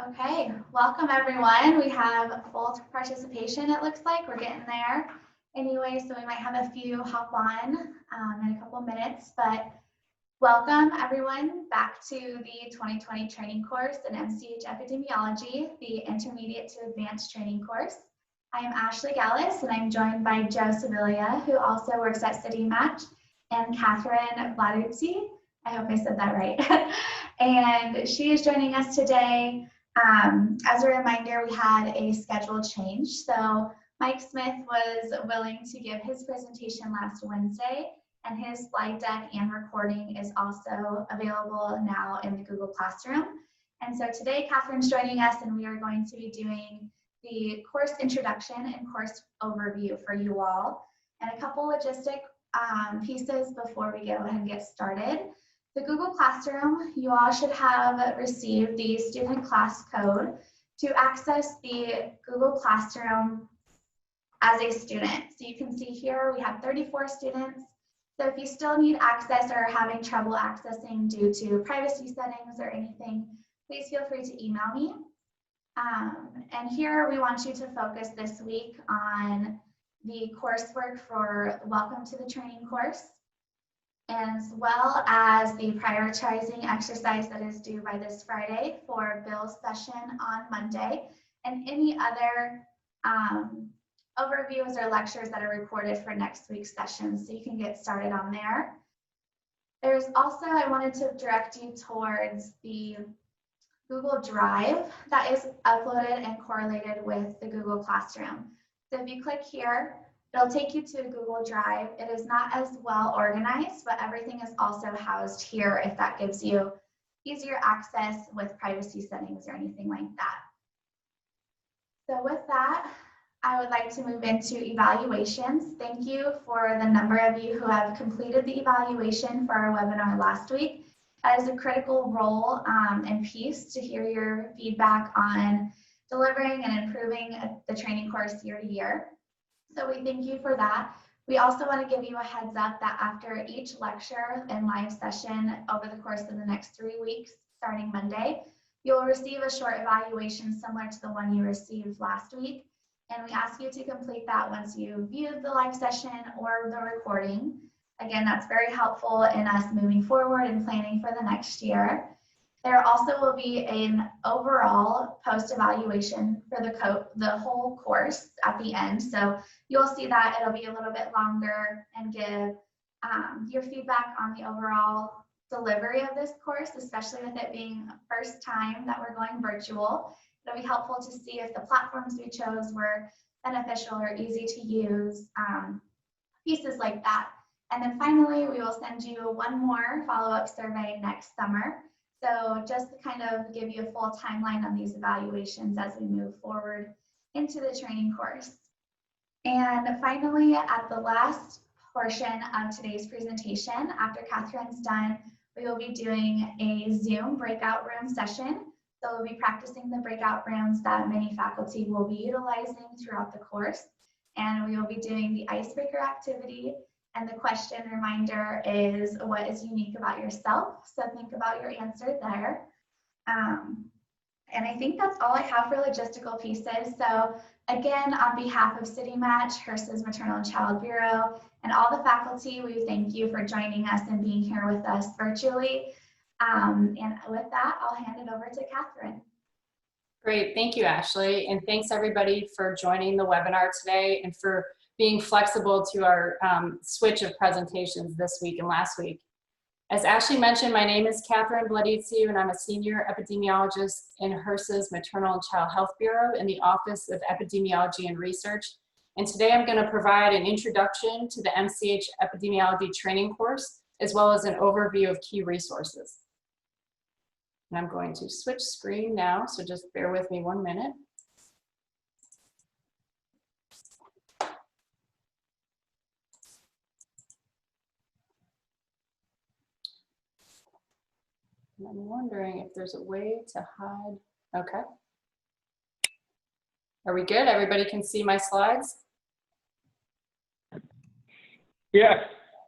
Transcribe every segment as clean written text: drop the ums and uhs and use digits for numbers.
Okay, welcome everyone. We have full participation, it looks like. We're getting there. Anyway, so we might have a few hop on in a couple minutes, but welcome everyone back to the 2020 training course in MCH Epidemiology, the Intermediate to Advanced training course. I am Ashley Gallus, and I'm joined by Joe Sevilla, who also works at CityMatch, and Catherine Vladutiu. I hope I said that right. And she is joining us today. As a reminder, we had a schedule change. So Mike Smith was willing to give his presentation last Wednesday, and his slide deck and recording is also available now in the Google Classroom. And so today, Catherine's joining us, and we are going to be doing the course introduction and course overview for you all, and a couple logistic pieces before we go ahead and get started. The Google Classroom, you all should have received the student class code to access the Google Classroom as a student. So you can see here we have 34 students. So if you still need access or are having trouble accessing due to privacy settings or anything, please feel free to email me. And here we want you to focus this week on the coursework for Welcome to the Training course, as well as the prioritizing exercise that is due by this Friday for Bill's session on Monday, and any other overviews or lectures that are recorded for next week's session, so you can get started on there. There's also, I wanted to direct you towards the Google Drive that is uploaded and correlated with the Google Classroom. So if you click here, it'll take you to Google Drive. It is not as well organized, but everything is also housed here if that gives you easier access with privacy settings or anything like that. So with that, I would like to move into evaluations. Thank you for the number of you who have completed the evaluation for our webinar last week. That is a critical role and piece to hear your feedback on delivering and improving the training course year to year. So we thank you for that. We also want to give you a heads up that after each lecture and live session over the course of the next 3 weeks, starting Monday, you'll receive a short evaluation similar to the one you received last week. And we ask you to complete that once you viewed the live session or the recording. Again, that's very helpful in us moving forward and planning for the next year. There also will be an overall post-evaluation for the whole course at the end. So you'll see that it'll be a little bit longer and give your feedback on the overall delivery of this course, especially with it being the first time that we're going virtual. It'll be helpful to see if the platforms we chose were beneficial or easy to use, pieces like that. And then finally, we will send you one more follow-up survey next summer. So just to kind of give you a full timeline on these evaluations as we move forward into the training course. And finally, at the last portion of today's presentation, after Catherine's done, we will be doing a Zoom breakout room session. So we'll be practicing the breakout rooms that many faculty will be utilizing throughout the course. And we will be doing the icebreaker activity. And the question reminder is, what is unique about yourself? So think about your answer there. And I think that's all I have for logistical pieces. So again, on behalf of CityMatch, HRSA's Maternal and Child Bureau, and all the faculty, we thank you for joining us and being here with us virtually. And with that, I'll hand it over to Catherine. Great, thank you, Ashley. And thanks everybody for joining the webinar today and for being flexible to our switch of presentations this week and last week. As Ashley mentioned, my name is Catherine Vladutiu, and I'm a senior epidemiologist in HRSA's Maternal and Child Health Bureau in the Office of Epidemiology and Research. And today I'm going to provide an introduction to the MCH Epidemiology training course, as well as an overview of key resources. And I'm going to switch screen now, so just bear with me 1 minute. And I'm wondering if there's a way to hide. Okay. Are we good? Everybody can see my slides? Yeah.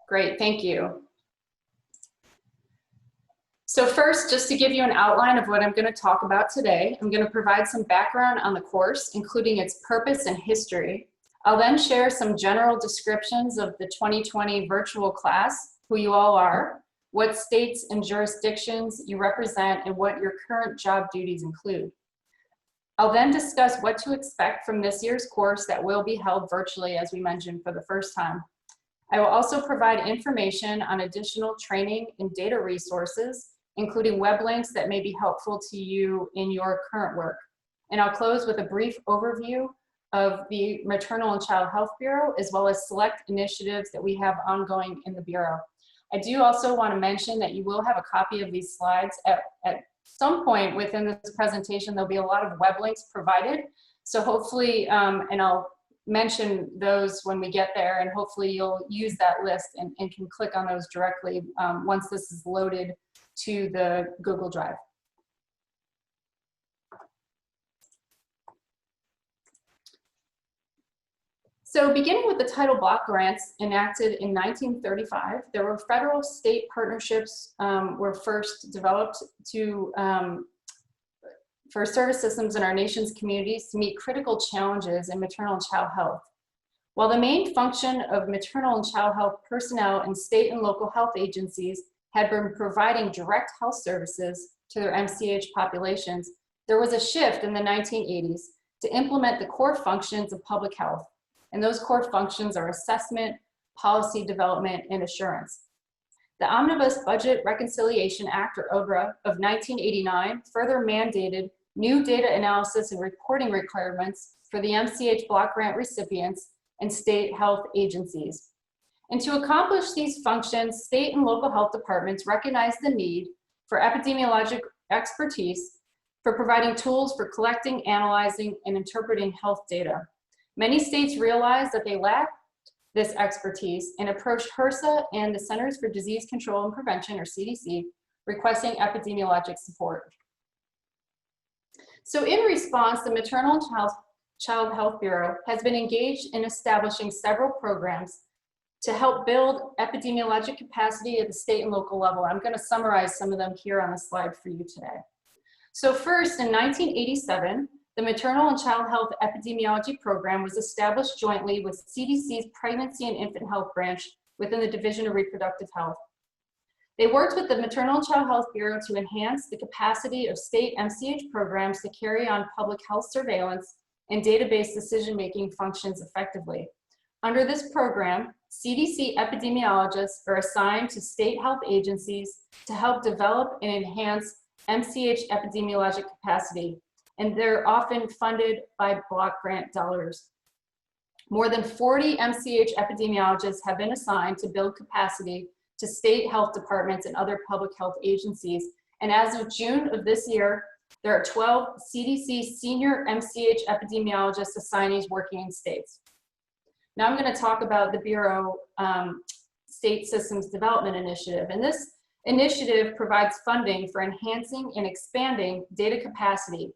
Great, thank you. So first, just to give you an outline of what I'm going to talk about today, I'm going to provide some background on the course, including its purpose and history. I'll then share some general descriptions of the 2020 virtual class, who you all are, what states and jurisdictions you represent, and what your current job duties include. I'll then discuss what to expect from this year's course that will be held virtually, as we mentioned, for the first time. I will also provide information on additional training and data resources, including web links that may be helpful to you in your current work. And I'll close with a brief overview of the Maternal and Child Health Bureau, as well as select initiatives that we have ongoing in the Bureau. I do also want to mention that you will have a copy of these slides at some point within this presentation. There'll be a lot of web links provided. So hopefully, and I'll mention those when we get there, and hopefully you'll use that list and can click on those directly once this is loaded to the Google Drive. So beginning with the title block grants enacted in 1935, there were federal state partnerships were first developed for service systems in our nation's communities to meet critical challenges in maternal and child health. While the main function of maternal and child health personnel in state and local health agencies had been providing direct health services to their MCH populations, there was a shift in the 1980s to implement the core functions of public health. And those core functions are assessment, policy development, and assurance. The Omnibus Budget Reconciliation Act, or OBRA, of 1989 further mandated new data analysis and reporting requirements for the MCH block grant recipients and state health agencies. And to accomplish these functions, state and local health departments recognized the need for epidemiologic expertise for providing tools for collecting, analyzing, and interpreting health data. Many states realized that they lacked this expertise and approached HRSA and the Centers for Disease Control and Prevention, or CDC, requesting epidemiologic support. So in response, the Maternal and Child Health Bureau has been engaged in establishing several programs to help build epidemiologic capacity at the state and local level. I'm going to summarize some of them here on the slide for you today. So first, in 1987, the Maternal and Child Health Epidemiology Program was established jointly with CDC's Pregnancy and Infant Health Branch within the Division of Reproductive Health. They worked with the Maternal and Child Health Bureau to enhance the capacity of state MCH programs to carry on public health surveillance and database decision-making functions effectively. Under this program, CDC epidemiologists are assigned to state health agencies to help develop and enhance MCH epidemiologic capacity, and they're often funded by block grant dollars. More than 40 MCH epidemiologists have been assigned to build capacity to state health departments and other public health agencies. And as of June of this year, there are 12 CDC senior MCH epidemiologist assignees working in states. Now I'm going to talk about the Bureau State Systems Development Initiative. And this initiative provides funding for enhancing and expanding data capacity.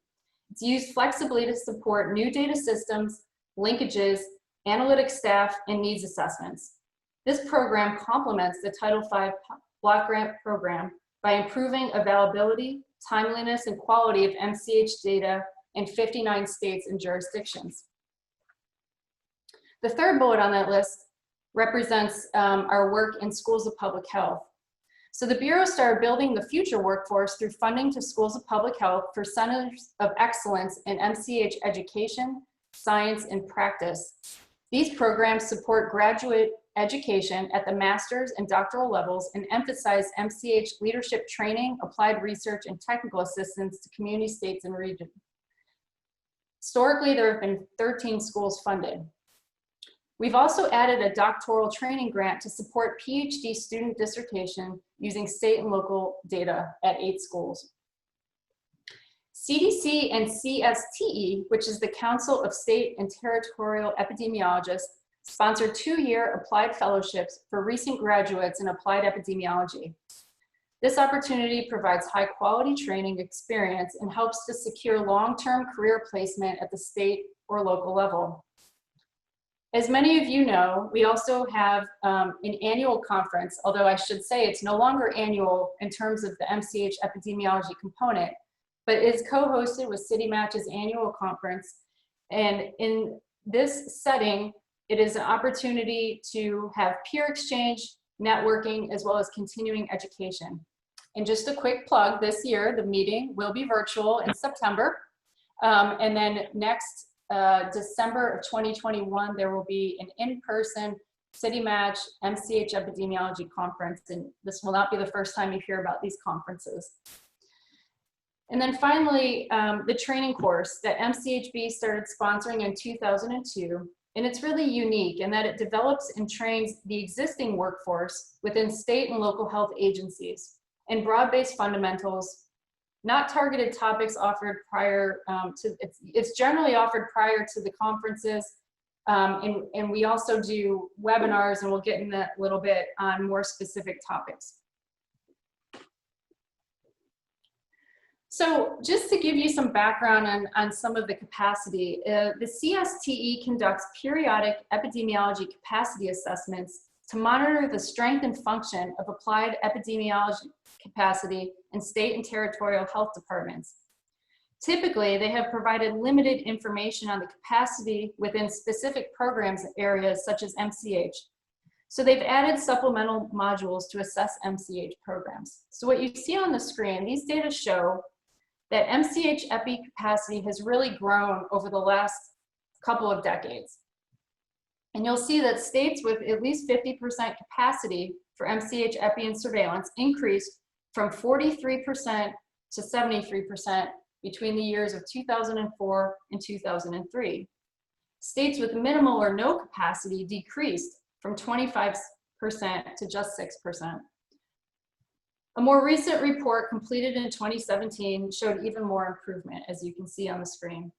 It's used flexibly to support new data systems, linkages, analytic staff, and needs assessments. This program complements the Title V block grant program by improving availability, timeliness, and quality of MCH data in 59 states and jurisdictions. The third bullet on that list represents our work in schools of public health. So the Bureau started building the future workforce through funding to schools of public health for centers of excellence in MCH education, science, and practice. These programs support graduate education at the master's and doctoral levels and emphasize MCH leadership training, applied research, and technical assistance to community, states, and regions. Historically, there have been 13 schools funded. We've also added a doctoral training grant to support PhD student dissertation using state and local data at 8 schools. CDC and CSTE, which is the Council of State and Territorial Epidemiologists, sponsor 2-year applied fellowships for recent graduates in applied epidemiology. This opportunity provides high-quality training experience and helps to secure long-term career placement at the state or local level. As many of you know, we also have an annual conference, although I should say it's no longer annual in terms of the MCH epidemiology component, but is co-hosted with CityMatch's annual conference. And in this setting, it is an opportunity to have peer exchange, networking, as well as continuing education. And just a quick plug, this year, the meeting will be virtual in September. And then next December of 2021, there will be an in-person CityMatch MCH Epidemiology Conference. And this will not be the first time you hear about these conferences. And then finally, the training course that MCHB started sponsoring in 2002. And it's really unique in that it develops and trains the existing workforce within state and local health agencies in broad-based fundamentals, not targeted topics offered prior to, it's generally offered prior to the conferences. And we also do webinars, and we'll get in that a little bit on more specific topics. So just to give you some background on some of the capacity, the CSTE conducts periodic epidemiology capacity assessments to monitor the strength and function of applied epidemiology capacity in state and territorial health departments. Typically, they have provided limited information on the capacity within specific programs areas such as MCH. So they've added supplemental modules to assess MCH programs. So what you see on the screen, these data show that MCH epi capacity has really grown over the last couple of decades. And you'll see that states with at least 50% capacity for MCH epi and surveillance increased from 43% to 73% between the years of 2004 and 2003. States with minimal or no capacity decreased from 25% to just 6%. A more recent report completed in 2017 showed even more improvement, as you can see on the screen.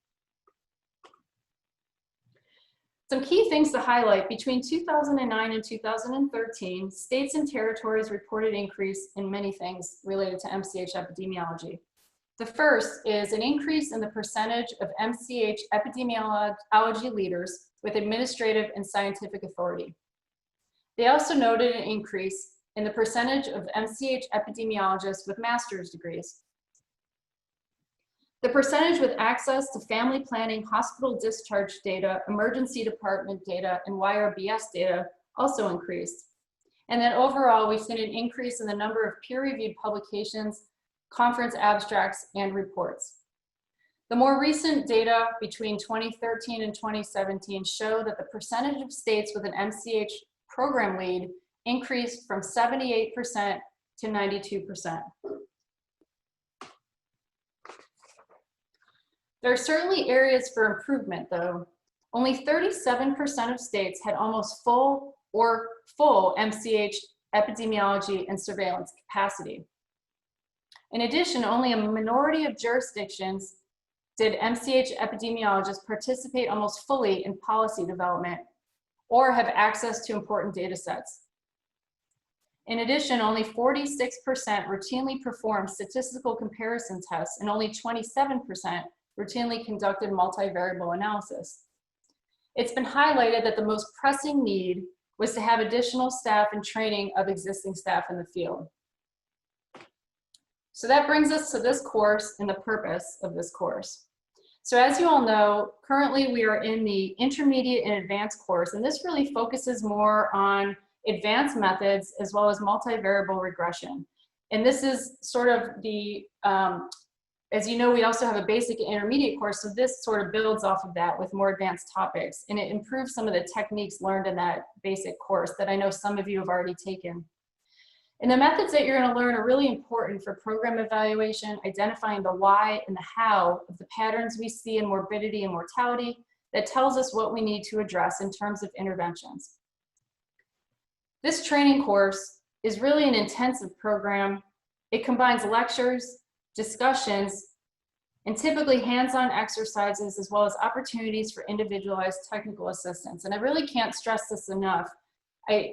Some key things to highlight: between 2009 and 2013, states and territories reported increase in many things related to MCH epidemiology. The first is an increase in the percentage of MCH epidemiology leaders with administrative and scientific authority. They also noted an increase in the percentage of MCH epidemiologists with master's degrees. The percentage with access to family planning, hospital discharge data, emergency department data, and YRBS data also increased. And then overall, we've seen an increase in the number of peer-reviewed publications, conference abstracts, and reports. The more recent data between 2013 and 2017 show that the percentage of states with an MCH program lead increased from 78% to 92%. There are certainly areas for improvement, though. Only 37% of states had almost full MCH epidemiology and surveillance capacity. In addition, only a minority of jurisdictions did MCH epidemiologists participate almost fully in policy development or have access to important data sets. In addition, only 46% routinely performed statistical comparison tests, and only 27% routinely conducted multivariable analysis. It's been highlighted that the most pressing need was to have additional staff and training of existing staff in the field. So that brings us to this course and the purpose of this course. So as you all know, currently we are in the intermediate and advanced course, and this really focuses more on advanced methods as well as multivariable regression. And this is sort of the, as you know, we also have a basic and intermediate course, so this sort of builds off of that with more advanced topics, and it improves some of the techniques learned in that basic course that I know some of you have already taken. And the methods that you're going to learn are really important for program evaluation, identifying the why and the how of the patterns we see in morbidity and mortality that tells us what we need to address in terms of interventions. This training course is really an intensive program. It combines lectures, discussions, and typically hands-on exercises, as well as opportunities for individualized technical assistance. And I really can't stress this enough.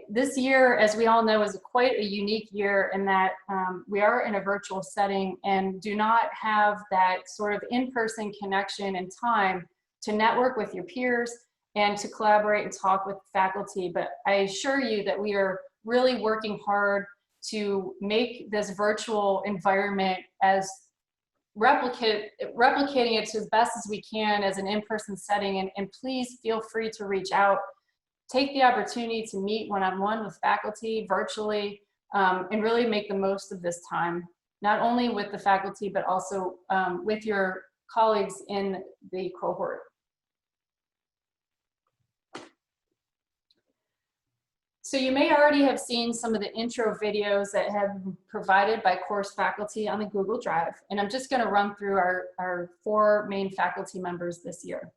This year, as we all know, is quite a unique year in that we are in a virtual setting and do not have that sort of in-person connection and time to network with your peers and to collaborate and talk with faculty. But I assure you that we are really working hard to make this virtual environment as replicating it to as best as we can as an in-person setting. And please feel free to reach out. Take the opportunity to meet one-on-one with faculty virtually, and really make the most of this time, not only with the faculty, but also with your colleagues in the cohort. So you may already have seen some of the intro videos that have been provided by course faculty on the Google Drive. And I'm just going to run through our 4 main faculty members this year.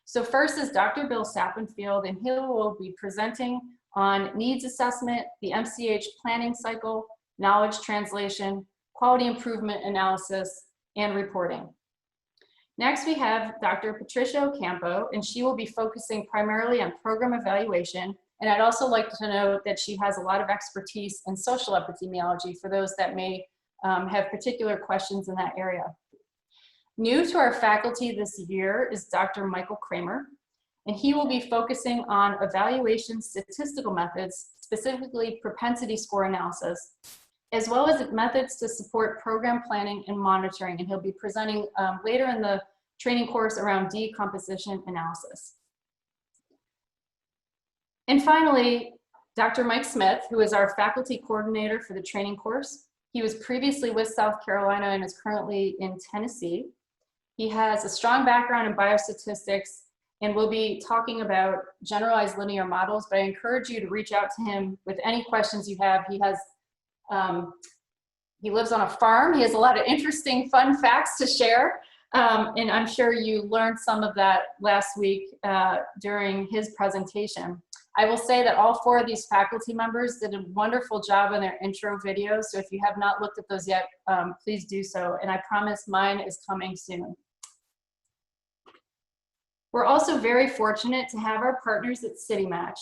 So first is Dr. Bill Sappenfield, and he will be presenting on needs assessment, the MCH planning cycle, knowledge translation, quality improvement analysis, and reporting. Next, we have Dr. Patricia Ocampo, and she will be focusing primarily on program evaluation. And I'd also like to note that she has a lot of expertise in social epidemiology for those that may have particular questions in that area. New to our faculty this year is Dr. Michael Kramer, and he will be focusing on evaluation statistical methods, specifically propensity score analysis, as well as methods to support program planning and monitoring. And he'll be presenting later in the training course around decomposition analysis. And finally, Dr. Mike Smith, who is our faculty coordinator for the training course. He was previously with South Carolina and is currently in Tennessee. He has a strong background in biostatistics and will be talking about generalized linear models, but I encourage you to reach out to him with any questions you have. He lives on a farm. He has a lot of interesting, fun facts to share. And I'm sure you learned some of that last week during his presentation. I will say that all 4 of these faculty members did a wonderful job in their intro videos. So if you have not looked at those yet, please do so. And I promise mine is coming soon. We're also very fortunate to have our partners at CityMatch,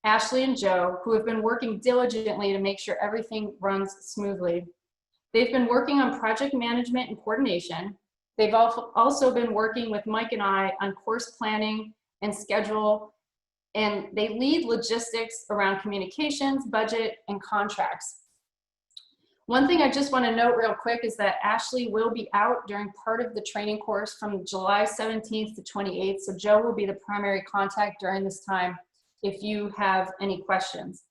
Ashley and Joe, who have been working diligently to make sure everything runs smoothly. They've been working on project management and coordination. They've also been working with Mike and I on course planning and schedule, and they lead logistics around communications, budget, and contracts. One thing I just want to note real quick is that Ashley will be out during part of the training course from July 17th to 28th, so Joe will be the primary contact during this time if you have any questions.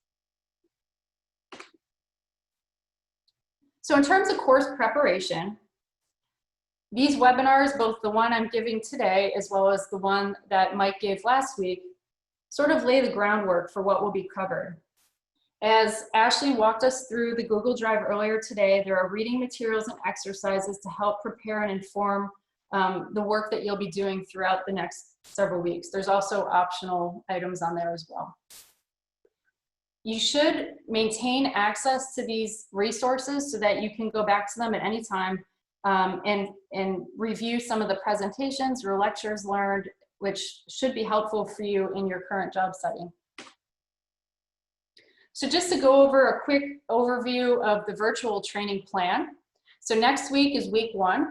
So in terms of course preparation, these webinars, both the one I'm giving today as well as the one that Mike gave last week, sort of lay the groundwork for what will be covered. As Ashley walked us through the Google Drive earlier today, there are reading materials and exercises to help prepare and inform the work that you'll be doing throughout the next several weeks. There's also optional items on there as well. You should maintain access to these resources so that you can go back to them at any time and review some of the presentations or lectures learned, which should be helpful for you in your current job setting. So just to go over a quick overview of the virtual training plan. So next week is week 1,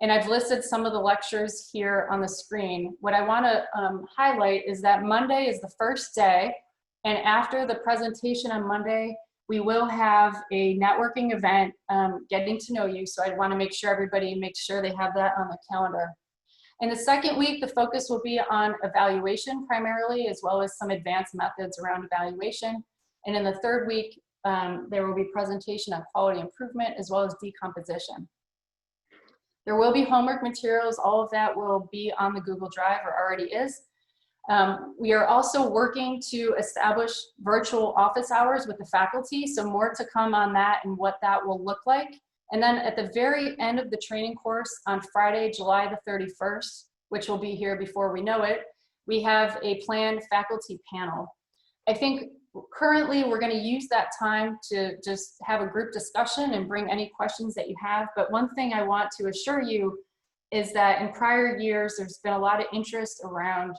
and I've listed some of the lectures here on the screen. What I want to highlight is that Monday is the first day, and after the presentation on Monday, we will have a networking event, getting to know you. So I want to make sure everybody makes sure they have that on the calendar. In the second week, the focus will be on evaluation primarily, as well as some advanced methods around evaluation. And in the third week, there will be presentation on quality improvement as well as decomposition. There will be homework materials. All of that will be on the Google Drive, or already is. We are also working to establish virtual office hours with the faculty, so more to come on that and what that will look like. And then at the very end of the training course on Friday, July the 31st, which will be here before we know it, we have a planned faculty panel. I think currently we're going to use that time to just have a group discussion and bring any questions that you have. But one thing I want to assure you is that in prior years, there's been a lot of interest around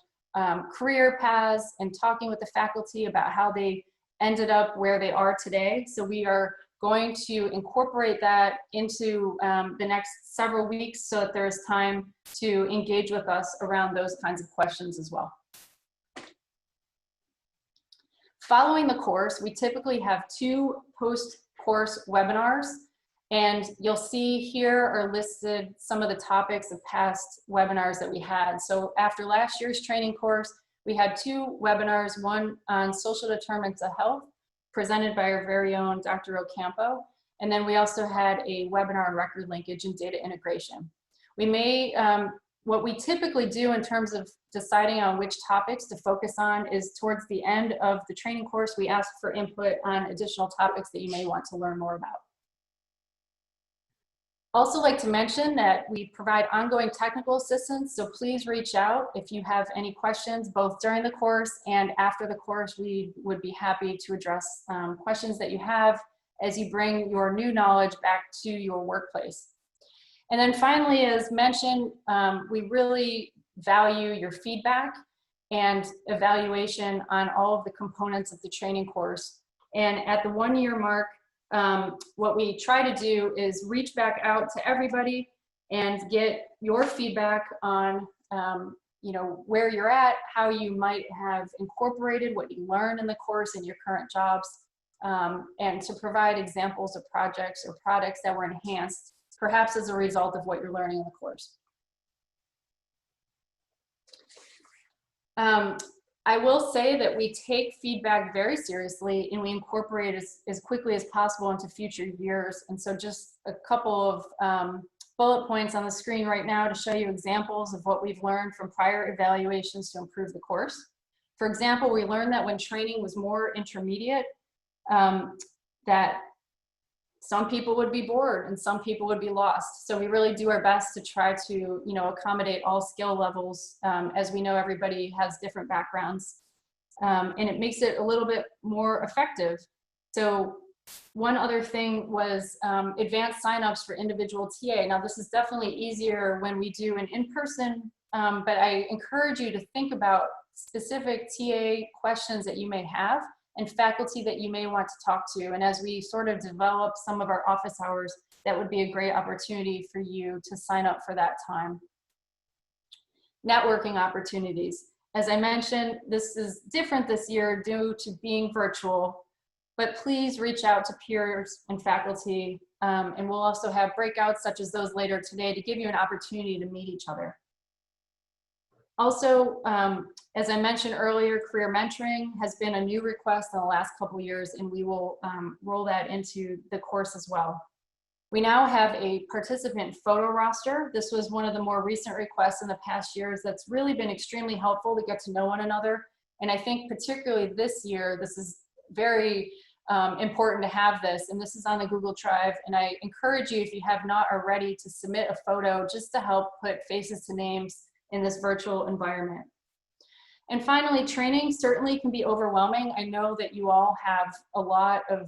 career paths and talking with the faculty about how they ended up where they are today. So we are going to incorporate that into the next several weeks so that there's time to engage with us around those kinds of questions as well. Following the course, we typically have 2 post-course webinars, and you'll see here are listed some of the topics of past webinars that we had. So after last year's training course, we had 2 webinars, one on social determinants of health, presented by our very own Dr. Ocampo, and then we also had a webinar on record linkage and data integration. We may, what we typically do in terms of deciding on which topics to focus on is towards the end of the training course, we ask for input on additional topics that you may want to learn more about. Also like to mention that we provide ongoing technical assistance, so please reach out if you have any questions, both during the course and after the course. We would be happy to address questions that you have as you bring your new knowledge back to your workplace. And then finally, as mentioned, we really value your feedback and evaluation on all of the components of the training course. And at the 1-year mark, what we try to do is reach back out to everybody and get your feedback on you know, where you're at, how you might have incorporated what you learned in the course in your current jobs, and to provide examples of projects or products that were enhanced, perhaps as a result of what you're learning in the course. I will say that we take feedback very seriously and we incorporate it as quickly as possible into future years. And so just a couple of bullet points on the screen right now to show you examples of what we've learned from prior evaluations to improve the course. For example, we learned that when training was more intermediate, that some people would be bored and some people would be lost. So we really do our best to try to, you know, accommodate all skill levels, as we know everybody has different backgrounds, and it makes it a little bit more effective. So one other thing was advanced signups for individual TA. Now this is definitely easier when we do an in-person, but I encourage you to think about specific TA questions that you may have and faculty that you may want to talk to. And as we sort of develop some of our office hours, that would be a great opportunity for you to sign up for that time. Networking opportunities. As I mentioned, this is different this year due to being virtual, but please reach out to peers and faculty. And we'll also have breakouts such as those later today to give you an opportunity to meet each other. Also, as I mentioned earlier, career mentoring has been a new request in the last couple of years, and we will roll that into the course as well. We now have a participant photo roster. This was one of the more recent requests in the past years that's really been extremely helpful to get to know one another. And I think particularly this year, this is very important to have this, and this is on the Google Drive. And I encourage you, if you have not already, to submit a photo just to help put faces to names in this virtual environment. And finally, training certainly can be overwhelming. I know that you all have a lot of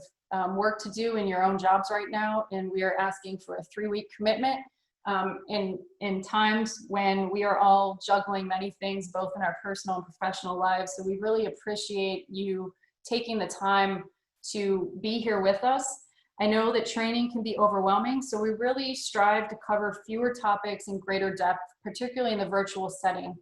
work to do in your own jobs right now, and we are asking for a 3-week commitment in times when we are all juggling many things, both in our personal and professional lives. So we really appreciate you taking the time to be here with us. I know that training can be overwhelming, so we really strive to cover fewer topics in greater depth, particularly in the virtual setting.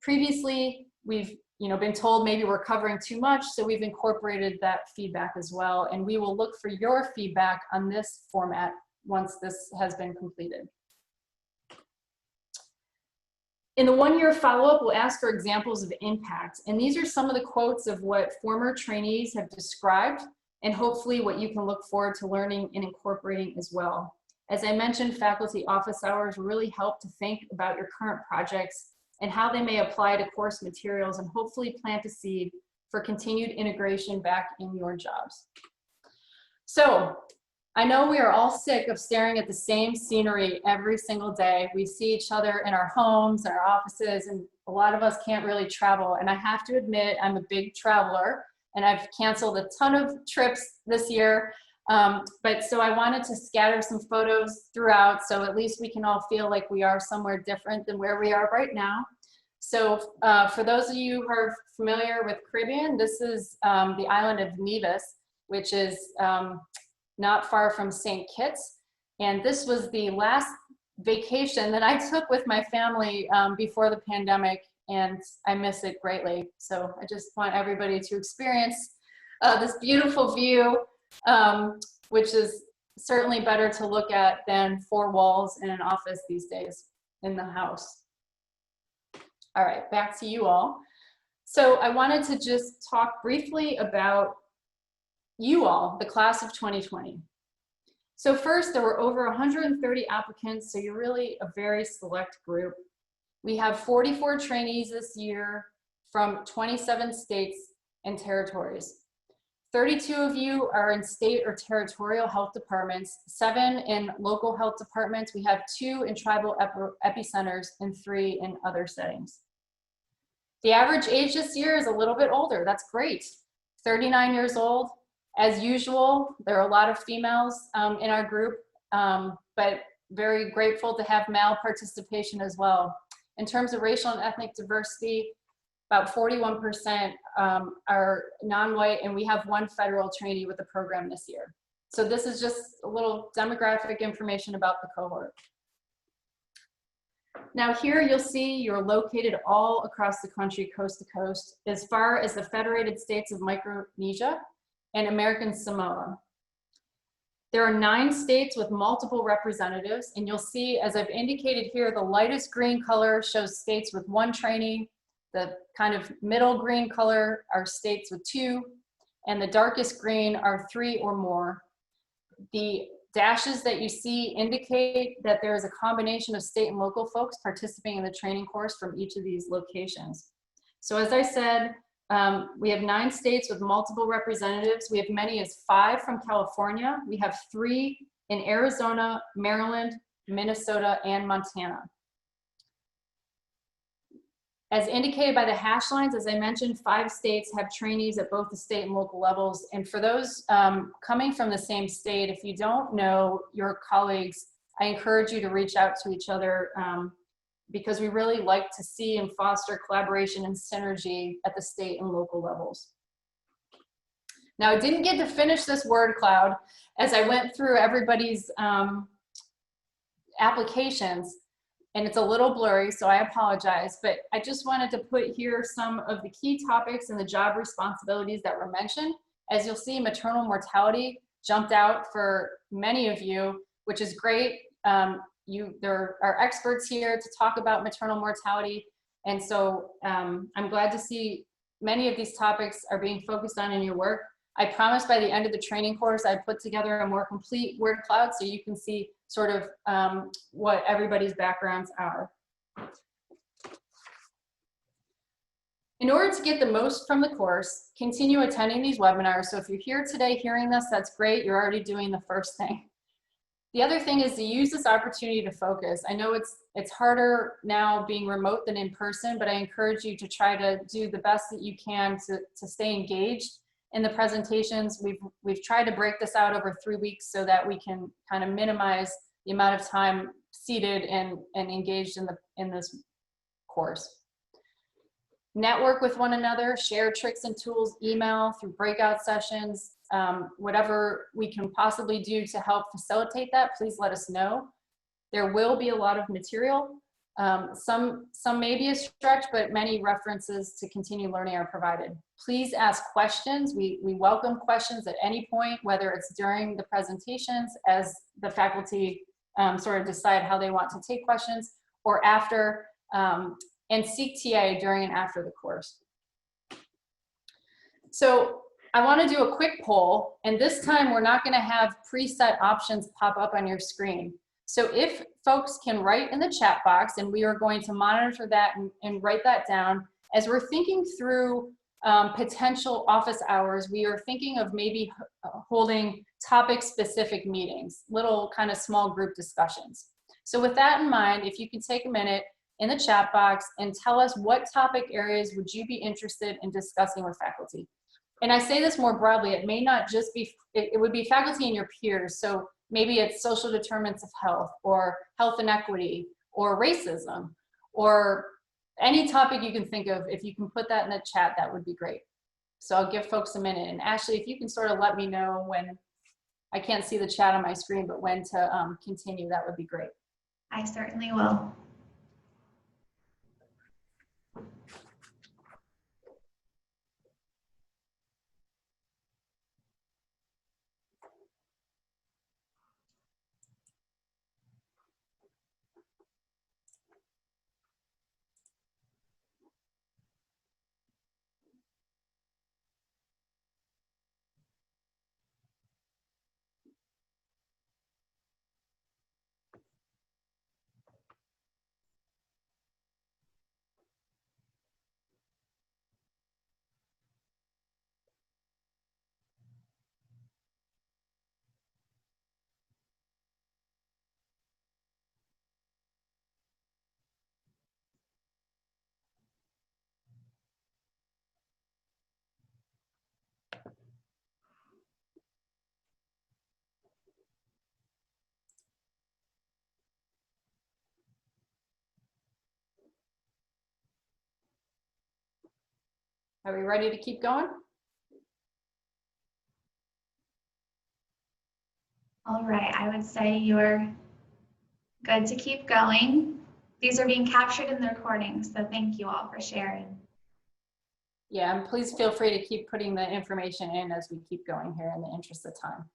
Previously, we've been told maybe we're covering too much, so we've incorporated that feedback as well, and we will look for your feedback on this format once this has been completed. In the 1-year follow-up, we'll ask for examples of impact, and these are some of the quotes of what former trainees have described, and hopefully what you can look forward to learning and incorporating as well. As I mentioned, faculty office hours really help to think about your current projects and how they may apply to course materials, and hopefully plant a seed for continued integration back in your jobs. So I know we are all sick of staring at the same scenery every single day. We see each other in our homes, our offices, and a lot of us can't really travel. And I have to admit, I'm a big traveler, and I've canceled a ton of trips this year. But so I wanted to scatter some photos throughout, so at least we can all feel like we are somewhere different than where we are right now. So for those of you who are familiar with Caribbean, this is the island of Nevis, which is not far from St. Kitts. And this was the last vacation that I took with my family before the pandemic. and I miss it greatly. So I just want everybody to experience this beautiful view, which is certainly better to look at than 4 walls in an office these days in the house. All right, back to you all. So I wanted to just talk briefly about you all, the class of 2020. So first, there were over 130 applicants, so you're really a very select group. We have 44 trainees this year from 27 states and territories. 32 of you are in state or territorial health departments, 7 in local health departments. We have 2 in tribal epicenters and 3 in other settings. The average age this year is a little bit older. That's great. 39 years old. As usual, there are a lot of females in our group, but very grateful to have male participation as well. In terms of racial and ethnic diversity, about 41% are non-white, and we have 1 federal trainee with the program this year. So this is just a little demographic information about the cohort. Now here you'll see you're located all across the country, coast to coast, as far as the Federated States of Micronesia and American Samoa. There are 9 states with multiple representatives, and you'll see, as I've indicated here, the lightest green color shows states with 1 trainee, the kind of middle green color are states with 2, and the darkest green are 3 or more. The dashes that you see indicate that there is a combination of state and local folks participating in the training course from each of these locations. So as I said, we have 9 states with multiple representatives. We have many as 5 from California. We have 3 in Arizona, Maryland, Minnesota, and Montana. As indicated by the hash lines, as I mentioned, 5 states have trainees at both the state and local levels. And for those coming from the same state, if you don't know your colleagues, I encourage you to reach out to each other because we really like to see and foster collaboration and synergy at the state and local levels. Now, I didn't get to finish this word cloud as I went through everybody's applications, and it's a little blurry, so I apologize, but I just wanted to put here some of the key topics and the job responsibilities that were mentioned. As you'll see, maternal mortality jumped out for many of you, which is great. There are experts here to talk about maternal mortality, and so I'm glad to see many of these topics are being focused on in your work. I promise by the end of the training course, I put together a more complete word cloud so you can see sort of what everybody's backgrounds are. In order to get the most from the course, continue attending these webinars. So if you're here today hearing this, that's great. You're already doing the first thing. The other thing is to use this opportunity to focus. I know it's harder now being remote than in person, but I encourage you to try to do the best that you can to stay engaged in the presentations. We've tried to break this out over 3 weeks so that we can kind of minimize the amount of time seated and engaged in this course. Network with one another, share tricks and tools, email, through breakout sessions, whatever we can possibly do to help facilitate that, please let us know. There will be a lot of material. Some may be a stretch, but many references to continue learning are provided. Please ask questions. We welcome questions at any point, whether it's during the presentations as the faculty sort of decide how they want to take questions, or after, and seek TA during and after the course. So I want to do a quick poll, and this time we're not going to have preset options pop up on your screen. So if folks can write in the chat box, and we are going to monitor that and write that down, as we're thinking through potential office hours, we are thinking of maybe holding topic-specific meetings, little kind of small group discussions. So with that in mind, if you can take a minute in the chat box and tell us what topic areas would you be interested in discussing with faculty. And I say this more broadly, it may not just be, it would be faculty and your peers. So maybe it's social determinants of health, or health inequity, or racism, or any topic you can think of. If you can put that in the chat, that would be great. So I'll give folks a minute. And Ashley, if you can sort of let me know when, I can't see the chat on my screen, but when to continue, that would be great. I certainly will. Are we ready to keep going? All right, I would say you're good to keep going. These are being captured in the recording, so thank you all for sharing. Yeah, and please feel free to keep putting the information in as we keep going here in the interest of time.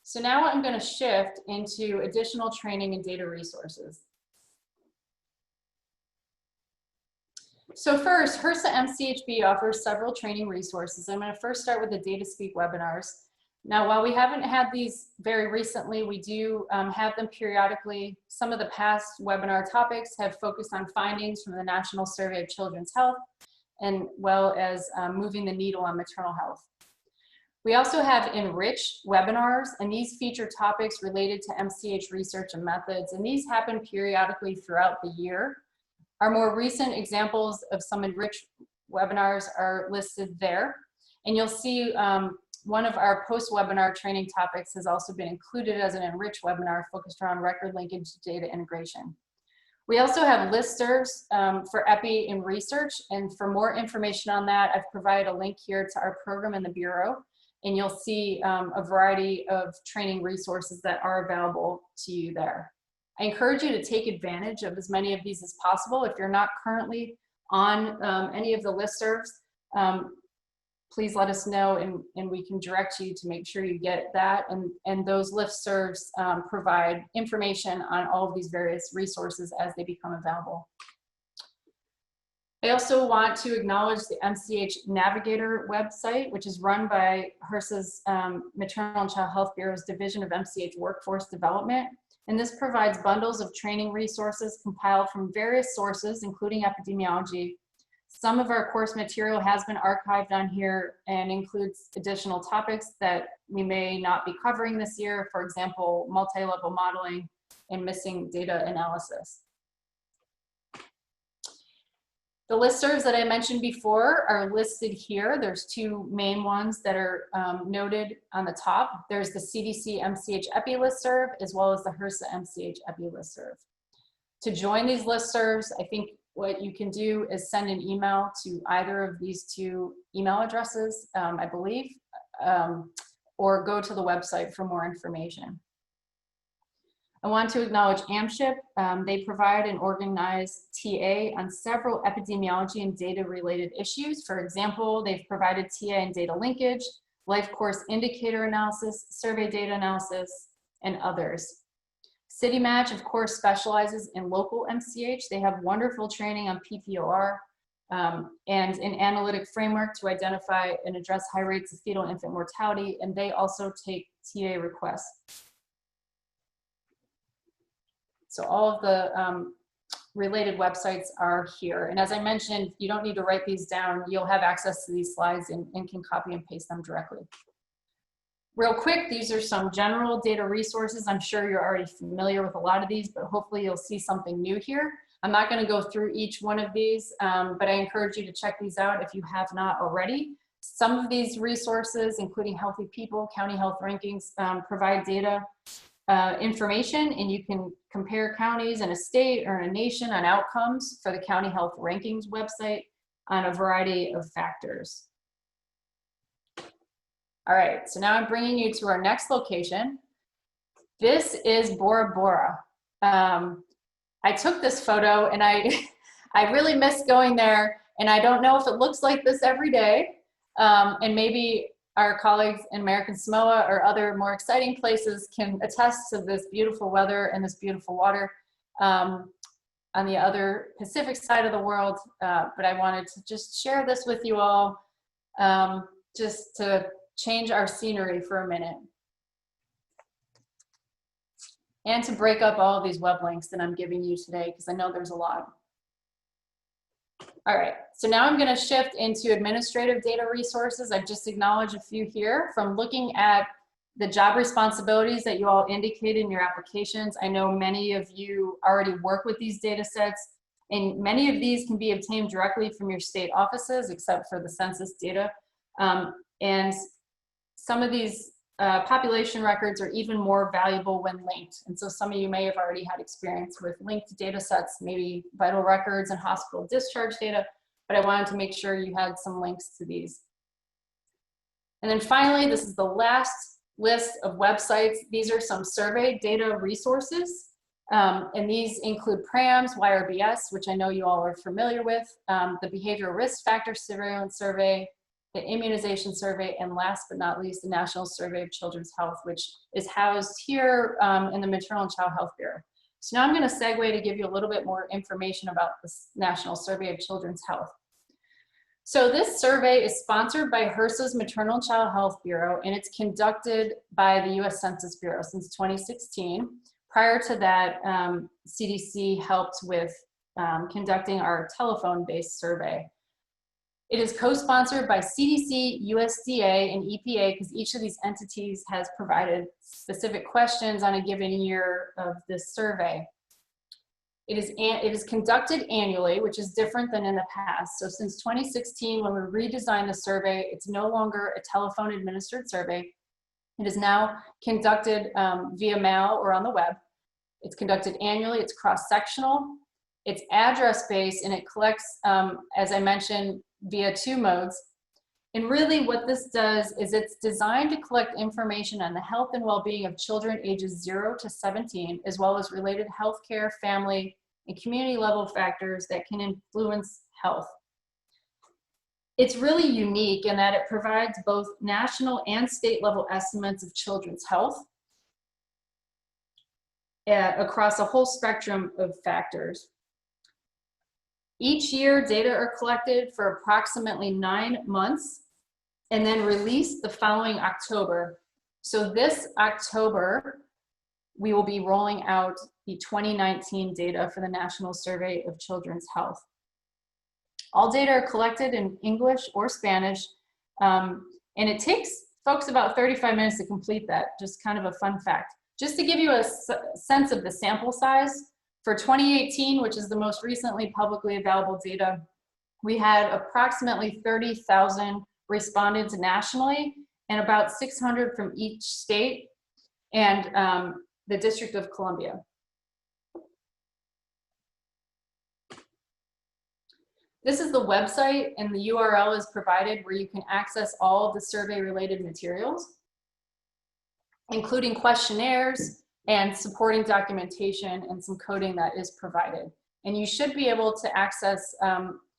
So now I'm going to shift into additional training and data resources. So first, HRSA MCHB offers several training resources. I'm going to first start with the Data Speak webinars. Now, while we haven't had these very recently, we do have them periodically. Some of the past webinar topics have focused on findings from the National Survey of Children's Health, and well as moving the needle on maternal health. We also have enriched webinars, and these feature topics related to MCH research and methods, and these happen periodically throughout the year. Our more recent examples of some enriched webinars are listed there, and you'll see one of our post-webinar training topics has also been included as an enriched webinar focused around record linkage data integration. We also have listservs for Epi and research, and for more information on that, I've provided a link here to our program in the Bureau, and you'll see a variety of training resources that are available to you there. I encourage you to take advantage of as many of these as possible. If you're not currently on any of the listservs, please let us know, and we can direct you to make sure you get that. And those listservs provide information on all of these various resources as they become available. I also want to acknowledge the MCH Navigator website, which is run by HRSA's Maternal and Child Health Bureau's Division of MCH Workforce Development. And this provides bundles of training resources compiled from various sources, including epidemiology. Some of our course material has been archived on here and includes additional topics that we may not be covering this year, for example, multi-level modeling and missing data analysis. The listservs that I mentioned before are listed here. There's two main ones that are noted on the top. There's the CDC MCH Epi listserv, as well as the HRSA MCH Epi listserv. To join these listservs, I think what you can do is send an email to either of these two email addresses, I believe, or go to the website for more information. I want to acknowledge AMSHIP. They provide and organize TA on several epidemiology and data related issues. For example, they've provided TA and data linkage, life course indicator analysis, survey data analysis, and others. CityMatch, of course, specializes in local MCH. They have wonderful training on PPOR and an analytic framework to identify and address high rates of fetal infant mortality, and they also take TA requests. So all of the related websites are here. And as I mentioned, you don't need to write these down. You'll have access to these slides and can copy and paste them directly. Real quick, these are some general data resources. I'm sure you're already familiar with a lot of these, but hopefully you'll see something new here. I'm not going to go through each one of these, but I encourage you to check these out if you have not already. Some of these resources, including Healthy People, County Health Rankings, provide data information, and you can compare counties in a state or in a nation on outcomes for the County Health Rankings website on a variety of factors. All right, so now I'm bringing you to our next location. This is Bora Bora. I took this photo and I really miss going there, and I don't know if it looks like this every day, and maybe our colleagues in American Samoa or other more exciting places can attest to this beautiful weather and this beautiful water on the other Pacific side of the world, but I wanted to just share this with you all just to change our scenery for a minute. And to break up all of these web links that I'm giving you today, because I know there's a lot. All right, so now I'm going to shift into administrative data resources. I've just acknowledged a few here. From looking at the job responsibilities that you all indicate in your applications, I know many of you already work with these data sets, and many of these can be obtained directly from your state offices, except for the census data. And some of these population records are even more valuable when linked. And so some of you may have already had experience with linked data sets, maybe vital records and hospital discharge data, but I wanted to make sure you had some links to these. And then finally, this is the last list of websites. These are some survey data resources. And these include PRAMS, YRBS, which I know you all are familiar with, the Behavioral Risk Factor Surveillance Survey, the Immunization Survey, and last but not least, the National Survey of Children's Health, which is housed here in the Maternal and Child Health Bureau. So now I'm going to segue to give you a little bit more information about this National Survey of Children's Health. So this survey is sponsored by HRSA's Maternal and Child Health Bureau, and it's conducted by the US Census Bureau since 2016. Prior to that, CDC helped with conducting our telephone-based survey. It is co-sponsored by CDC, USDA, and EPA because each of these entities has provided specific questions on a given year of this survey. It is conducted annually, which is different than in the past. So since 2016, when we redesigned the survey, it's no longer a telephone administered survey. It is now conducted via mail or on the web. It's conducted annually, it's cross-sectional, it's address-based, and it collects, as I mentioned, via 2 modes. And really what this does is it's designed to collect information on the health and well-being of children ages 0 to 17, as well as related healthcare, family, and community level factors that can influence health. It's really unique in that it provides both national and state level estimates of children's health across a whole spectrum of factors. Each year, data are collected for approximately 9 months and then released the following October. So this October, we will be rolling out the 2019 data for the National Survey of Children's Health. All data are collected in English or Spanish, and it takes folks about 35 minutes to complete that, just kind of a fun fact. Just to give you a sense of the sample size, for 2018, which is the most recently publicly available data, we had approximately 30,000 respondents nationally and about 600 from each state and the District of Columbia. This is the website, and the URL is provided where you can access all of the survey-related materials, including questionnaires and supporting documentation and some coding that is provided. And you should be able to access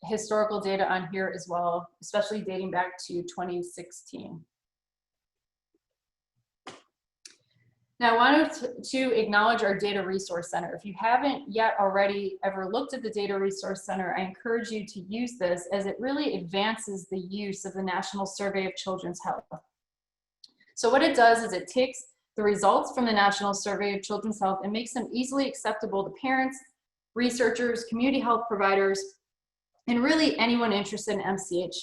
historical data on here as well, especially dating back to 2016. Now, I wanted to acknowledge our Data Resource Center. If you haven't yet already ever looked at the Data Resource Center, I encourage you to use this as it really advances the use of the National Survey of Children's Health. So what it does is it takes the results from the National Survey of Children's Health and makes them easily acceptable to parents, researchers, community health providers, and really anyone interested in MCH.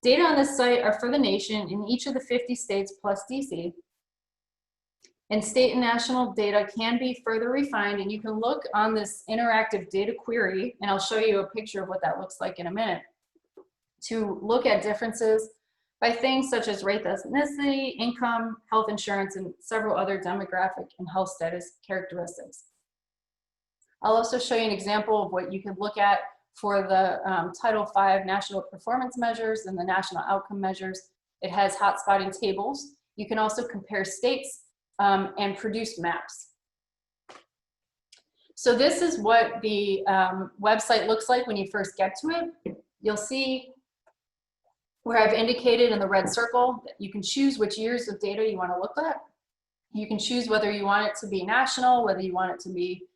Data on this site are for the nation in each of the 50 states plus DC. And state and national data can be further refined, and you can look on this interactive data query, and I'll show you a picture of what that looks like in a minute, to look at differences by things such as race, ethnicity, income, health insurance, and several other demographic and health status characteristics. I'll also show you an example of what you can look at for the Title V National Performance Measures and the National Outcome Measures. It has hotspotting tables. You can also compare states and produce maps. So this is what the website looks like when you first get to it. You'll see where I've indicated in the red circle that you can choose which years of data you want to look at. You can choose whether you want it to be national, whether you want it to be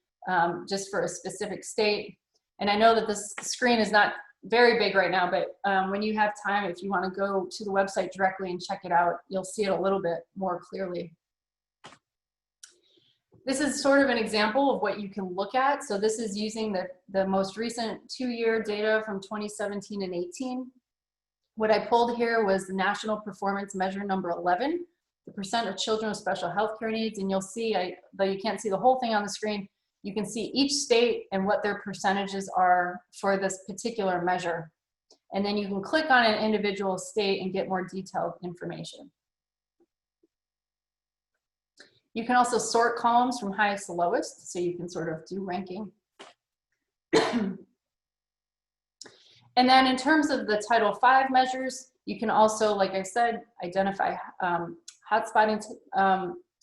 just for a specific state. And I know that this screen is not very big right now, but when you have time, if you want to go to the website directly and check it out, you'll see it a little bit more clearly. This is sort of an example of what you can look at. So this is using the most recent 2-year data from 2017 and 18. What I pulled here was the National Performance Measure number 11, the percent of children with special healthcare needs. And you'll see, though you can't see the whole thing on the screen, you can see each state and what their percentages are for this particular measure. And then you can click on an individual state and get more detailed information. You can also sort columns from highest to lowest, so you can sort of do ranking. And then in terms of the Title V measures, you can also, like I said, identify hotspotting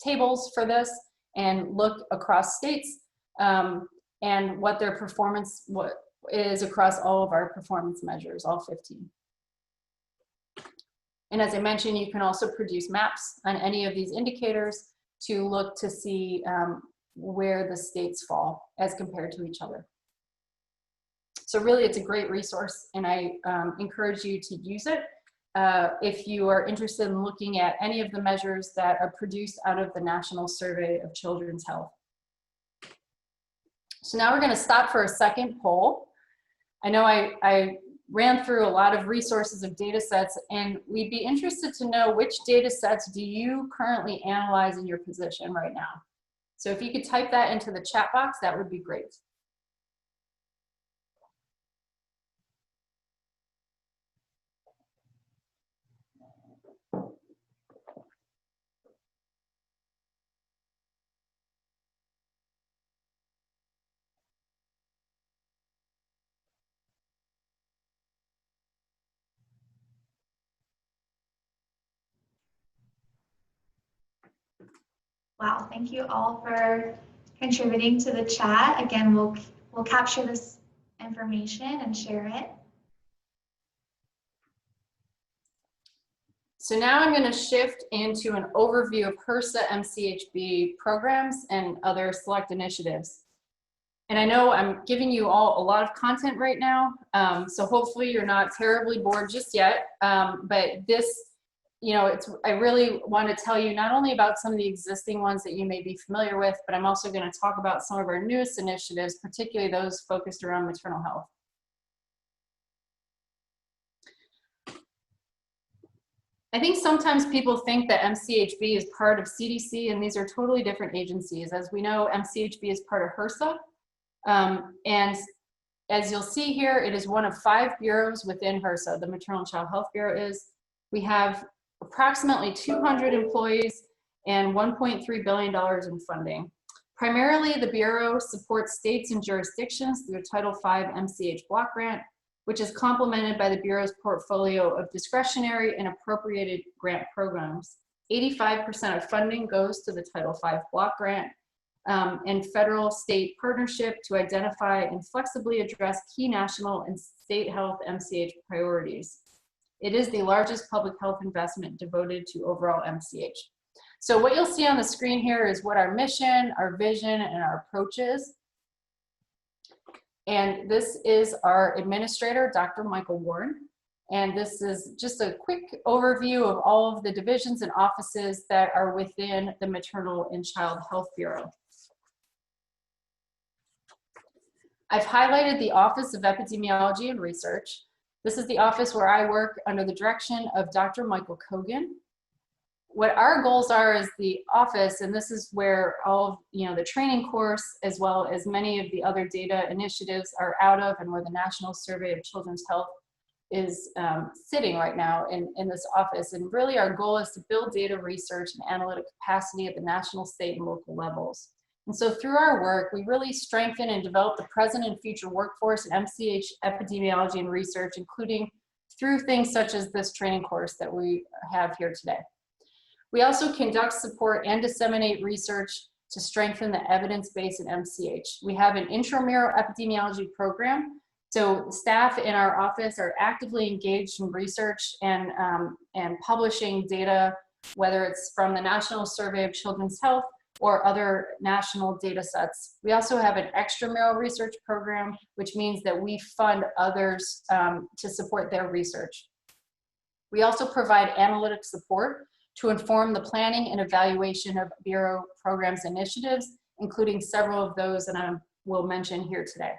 tables for this and look across states and what their performance is across all of our performance measures, all 15. And as I mentioned, you can also produce maps on any of these indicators to look to see where the states fall as compared to each other. So really, it's a great resource, and I encourage you to use it if you are interested in looking at any of the measures that are produced out of the National Survey of Children's Health. So now we're going to stop for a second poll. I know I ran through a lot of resources of data sets, and we'd be interested to know which data sets do you currently analyze in your position right now. So if you could type that into the chat box, that would be great. Wow, thank you all for contributing to the chat. Again, we'll capture this information and share it. So now I'm going to shift into an overview of HRSA MCHB programs and other select initiatives. And I know I'm giving you all a lot of content right now, so hopefully you're not terribly bored just yet. But this, I really want to tell you not only about some of the existing ones that you may be familiar with, but I'm also going to talk about some of our newest initiatives, particularly those focused around maternal health. I think sometimes people think that MCHB is part of CDC, and these are totally different agencies. As we know, MCHB is part of HRSA. And as you'll see here, it is one of 5 bureaus within HRSA, the Maternal and Child Health Bureau is. We have approximately 200 employees and $1.3 billion in funding. Primarily, the Bureau supports states and jurisdictions through a Title V MCH block grant, which is complemented by the Bureau's portfolio of discretionary and appropriated grant programs. 85% of funding goes to the Title V block grant and federal-state partnership to identify and flexibly address key national and state health MCH priorities. It is the largest public health investment devoted to overall MCH. So what you'll see on the screen here is what our mission, our vision, and our approach is. And this is our administrator, Dr. Michael Warren. And this is just a quick overview of all of the divisions and offices that are within the Maternal and Child Health Bureau. I've highlighted the Office of Epidemiology and Research. This is the office where I work under the direction of Dr. Michael Kogan. What our goals are as the office, and this is where all of the training course as well as many of the other data initiatives are out of, and where the National Survey of Children's Health is sitting right now in this office. And really our goal is to build data research and analytic capacity at the national, state, and local levels. And so through our work, we really strengthen and develop the present and future workforce in MCH epidemiology and research, including through things such as this training course that we have here today. We also conduct, support, and disseminate research to strengthen the evidence base in MCH. We have an intramural epidemiology program. So staff in our office are actively engaged in research and publishing data, whether it's from the National Survey of Children's Health or other national data sets. We also have an extramural research program, which means that we fund others to support their research. We also provide analytic support to inform the planning and evaluation of Bureau programs and initiatives, including several of those that I will mention here today.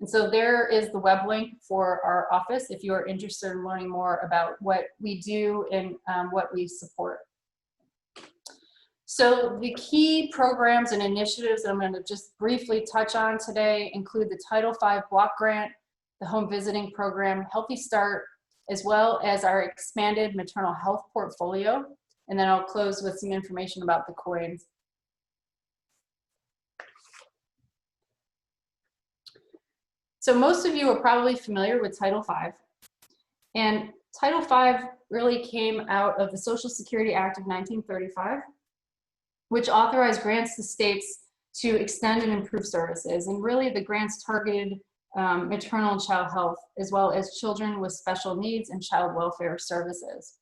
And so there is the web link for our office if you are interested in learning more about what we do and what we support. So the key programs and initiatives that I'm going to just briefly touch on today include the Title V block grant, the home visiting program, Healthy Start, as well as our expanded maternal health portfolio. And then I'll close with some information about the coins. So most of you are probably familiar with Title V. And Title V really came out of the Social Security Act of 1935, which authorized grants to states to extend and improve services. And really the grants targeted maternal and child health, as well as children with special needs and child welfare services.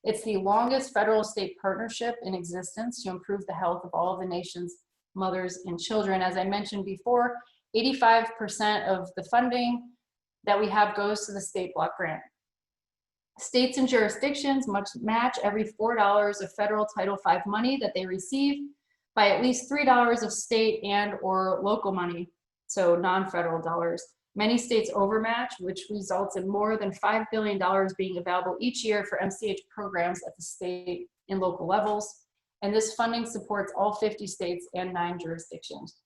It's the longest federal state partnership in existence to improve the health of all of the nation's mothers and children. As I mentioned before, 85% of the funding that we have goes to the state block grant. States and jurisdictions must match every $4 of federal Title V money that they receive by at least $3 of state and or local money, so non-federal dollars. Many states overmatch, which results in more than $5 billion being available each year for MCH programs at the state and local levels. And this funding supports all 50 states and 9 jurisdictions.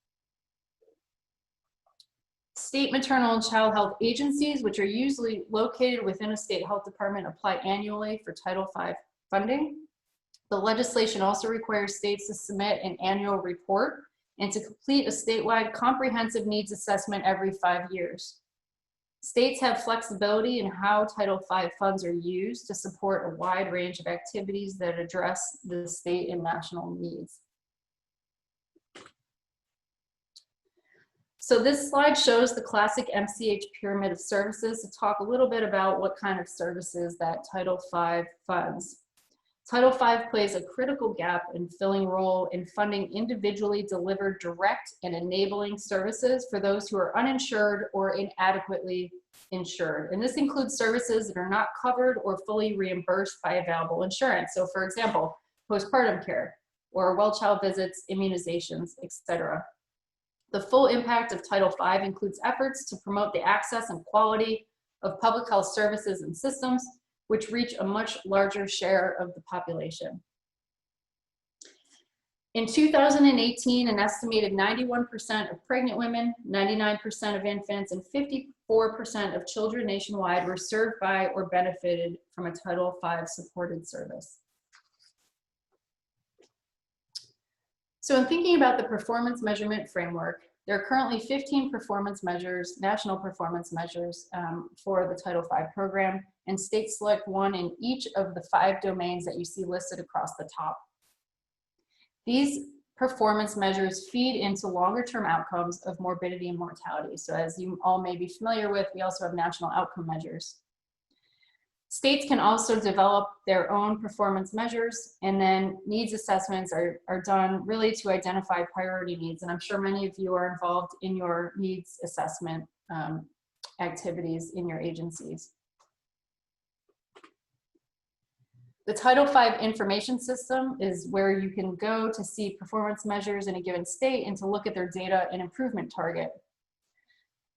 State maternal and child health agencies, which are usually located within a state health department, apply annually for Title V funding. The legislation also requires states to submit an annual report and to complete a statewide comprehensive needs assessment every 5 years. States have flexibility in how Title V funds are used to support a wide range of activities that address the state and national needs. So this slide shows the classic MCH pyramid of services to talk a little bit about what kind of services that Title V funds. Title V plays a critical gap in filling role in funding individually delivered direct and enabling services for those who are uninsured or inadequately insured. And this includes services that are not covered or fully reimbursed by available insurance. So for example, postpartum care or well child visits, immunizations, etc. The full impact of Title V includes efforts to promote the access and quality of public health services and systems, which reach a much larger share of the population. In 2018, an estimated 91% of pregnant women, 99% of infants, and 54% of children nationwide were served by or benefited from a Title V supported service. So in thinking about the performance measurement framework, there are currently 15 performance measures, national performance measures for the Title V program, and states select one in each of the 5 domains that you see listed across the top. These performance measures feed into longer term outcomes of morbidity and mortality. So as you all may be familiar with, we also have national outcome measures. States can also develop their own performance measures, and then needs assessments are done really to identify priority needs. And I'm sure many of you are involved in your needs assessment activities in your agencies. The Title V information system is where you can go to see performance measures in a given state and to look at their data and improvement target.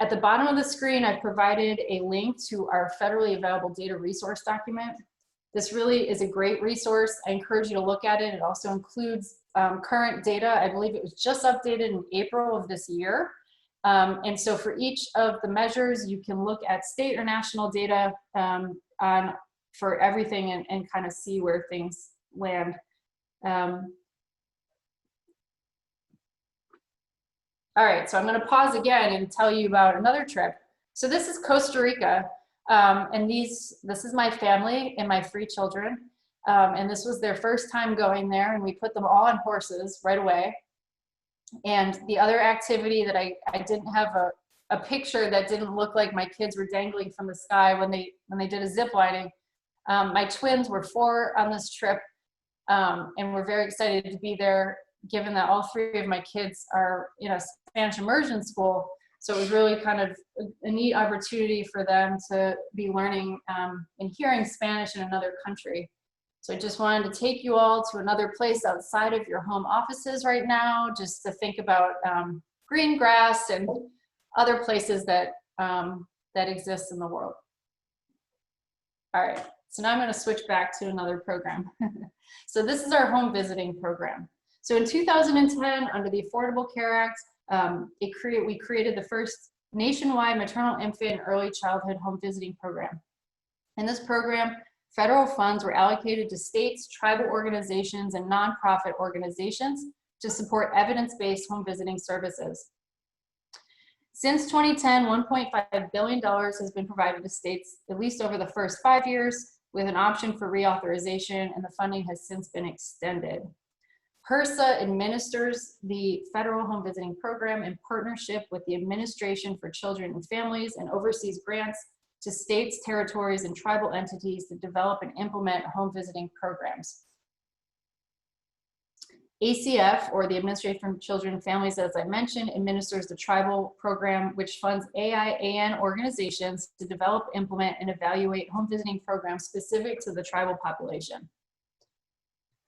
At the bottom of the screen, I've provided a link to our federally available data resource document. This really is a great resource. I encourage you to look at it. It also includes current data. I believe it was just updated in April of this year. And so for each of the measures, you can look at state or national data for everything and kind of see where things land. All right, so I'm going to pause again and tell you about another trip. So this is Costa Rica, and this is my family and my 3 children, and this was their first time going there, and we put them all on horses right away. And the other activity that I didn't have a picture that didn't look like my kids were dangling from the sky when they did a zip lining. My twins were 4 on this trip, and we're very excited to be there, given that all 3 of my kids are in a Spanish immersion school. So it was really kind of a neat opportunity for them to be learning and hearing Spanish in another country. So I just wanted to take you all to another place outside of your home offices right now, just to think about green grass and other places that, that exist in the world. All right, so now I'm going to switch back to another program. So this is our home visiting program. So in 2010, under the Affordable Care Act, we created the first nationwide maternal, infant, and early childhood home visiting program. In this program, federal funds were allocated to states, tribal organizations, and nonprofit organizations to support evidence-based home visiting services. Since 2010, $1.5 billion has been provided to states, at least over the first 5 years, with an option for reauthorization, and the funding has since been extended. HRSA administers the federal home visiting program in partnership with the Administration for Children and Families and oversees grants to states, territories, and tribal entities to develop and implement home visiting programs. ACF, or the Administration for Children and Families, as I mentioned, administers the tribal program, which funds AIAN organizations to develop, implement, and evaluate home visiting programs specific to the tribal population.